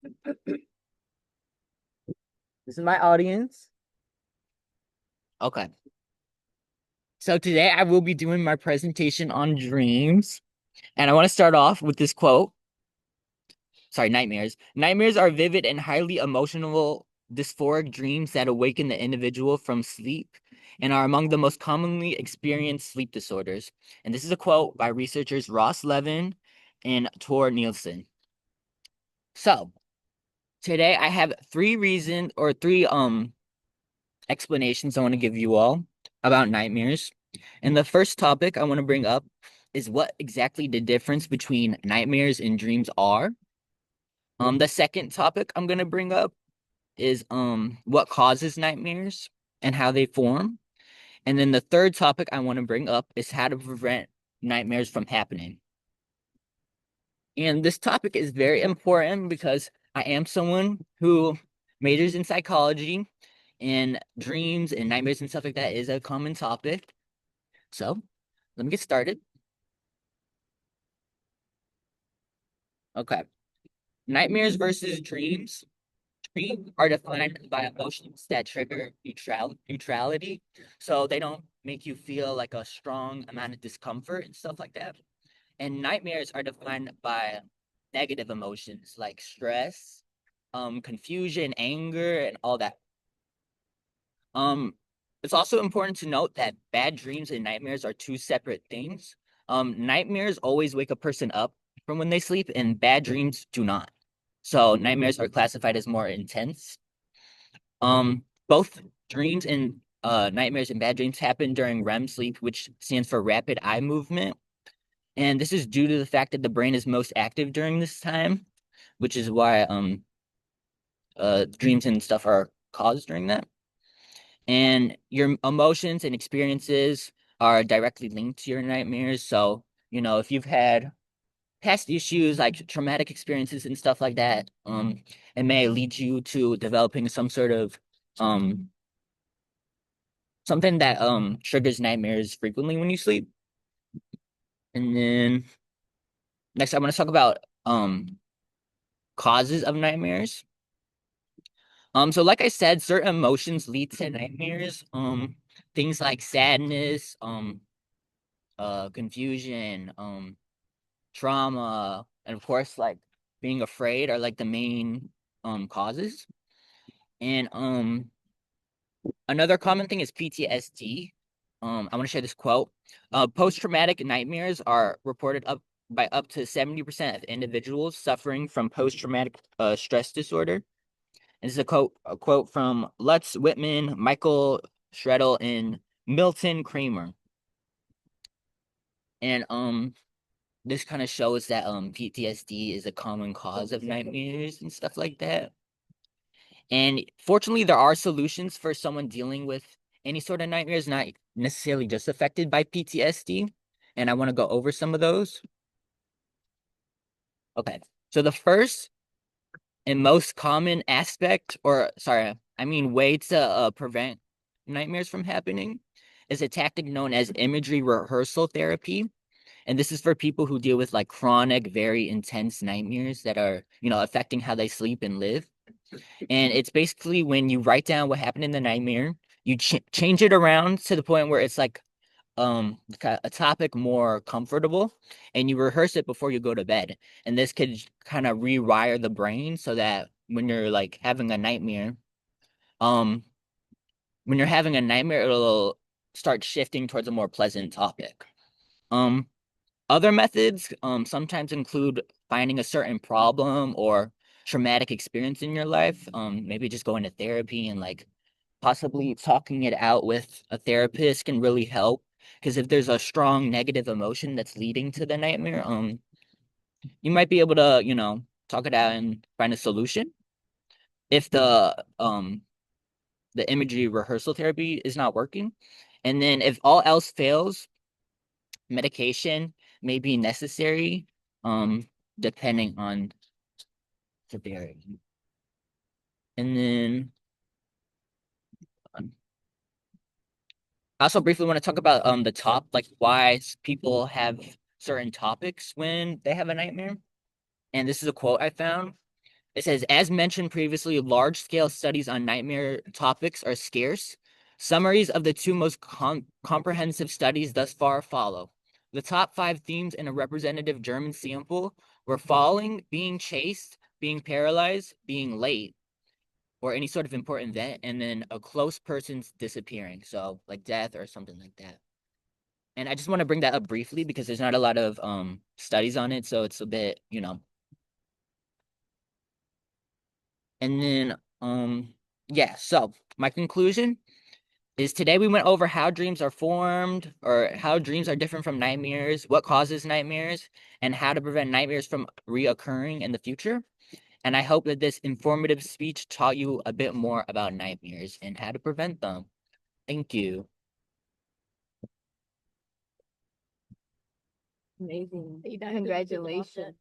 This is my audience. Okay. So today I will be doing my presentation on dreams. And I want to start off with this quote. Sorry, nightmares. Nightmares are vivid and highly emotional, dysphoric dreams that awaken the individual from sleep and are among the most commonly experienced sleep disorders. And this is a quote by researchers Ross Levin and Tor Nielsen. So today I have three reasons or three explanations I want to give you all about nightmares. And the first topic I want to bring up is what exactly the difference between nightmares and dreams are. The second topic I'm gonna bring up is what causes nightmares and how they form. And then the third topic I want to bring up is how to prevent nightmares from happening. And this topic is very important because I am someone who majors in psychology, and dreams and nightmares and stuff like that is a common topic. So let me get started. Okay. Nightmares versus dreams. Dreams are defined by emotions that trigger neutrality. So they don't make you feel like a strong amount of discomfort and stuff like that. And nightmares are defined by negative emotions like stress, confusion, anger, and all that. Um, it's also important to note that bad dreams and nightmares are two separate things. Nightmares always wake a person up from when they sleep, and bad dreams do not. So nightmares are classified as more intense. Both dreams and nightmares and bad dreams happen during REM sleep, which stands for rapid eye movement. And this is due to the fact that the brain is most active during this time, which is why dreams and stuff are caused during that. And your emotions and experiences are directly linked to your nightmares. So, if you've had past issues like traumatic experiences and stuff like that, it may lead you to developing some sort of um something that triggers nightmares frequently when you sleep. And then next I want to talk about causes of nightmares. So like I said, certain emotions lead to nightmares. Things like sadness, confusion, trauma, and of course like being afraid are like the main causes. And another common thing is PTSD. I want to share this quote. Post-traumatic nightmares are reported up by up to 70% of individuals suffering from post-traumatic stress disorder. And this is a quote from Lutz Whitman, Michael Shredel, and Milton Kramer. And this kind of shows that PTSD is a common cause of nightmares and stuff like that. And fortunately, there are solutions for someone dealing with any sort of nightmares, not necessarily just affected by PTSD. And I want to go over some of those. Okay. So the first and most common aspect, or sorry, I mean way to prevent nightmares from happening is a tactic known as imagery rehearsal therapy. And this is for people who deal with like chronic, very intense nightmares that are, affecting how they sleep and live. And it's basically when you write down what happened in the nightmare, you change it around to the point where it's like a topic more comfortable, and you rehearse it before you go to bed. And this could kind of rewire the brain so that um when you're having a nightmare, it'll start shifting towards a more pleasant topic. Um Other methods sometimes include finding a certain problem or traumatic experience in your life. Maybe just going to therapy and like possibly talking it out with a therapist can really help. Because if there's a strong negative emotion that's leading to the nightmare, you might be able to, talk it out and find a solution. If the imagery rehearsal therapy is not working, and then if all else fails, medication may be necessary, depending on severity. And then I also briefly want to talk about the top, like why people have certain topics when they have a nightmare. And this is a quote I found. It says, as mentioned previously, large-scale studies on nightmare topics are scarce. Summaries of the two most comprehensive studies thus far follow. The top 5 themes in a representative German sample were falling, being chased, being paralyzed, being late, or any sort of important event, and then a close person's disappearing. So like death or something like that. And I just want to bring that up briefly because there's not a lot of studies on it, so it's a bit, And then yeah, so my conclusion is today we went over how dreams are formed or how dreams are different from nightmares, what causes nightmares, and how to prevent nightmares from reoccurring in the future. And I hope that this informative speech taught you a bit more about nightmares and how to prevent them. Thank you. Amazing. Congratulations.